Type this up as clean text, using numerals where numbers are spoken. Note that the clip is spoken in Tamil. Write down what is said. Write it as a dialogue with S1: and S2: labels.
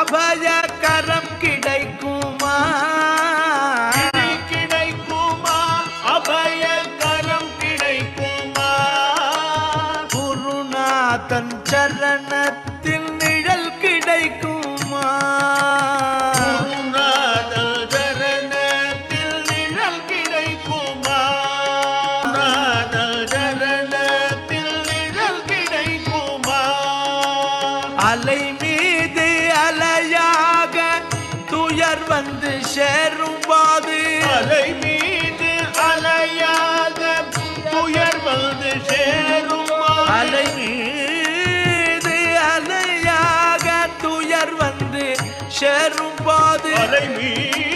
S1: அபயகரம் கிடைக்குமா
S2: கிடைக்குமா அபயகரம் கிடைக்குமா
S1: குருநாதன் சரணத்தில் நிழல் கிடைக்குமா
S2: குருநாதன் சரணத்தில் நிழல் கிடைக்குமா குருநாதன் சரணத்தில் நிழல் கிடைக்குமா
S1: அலை மீது அலையாக துயர் வந்து சேரும்போது
S2: அலை மீது அலையாக துயர் வந்து சேருமா
S1: அலை மீது அலையாக துயர் வந்து சேரும்போது
S2: அலை மீது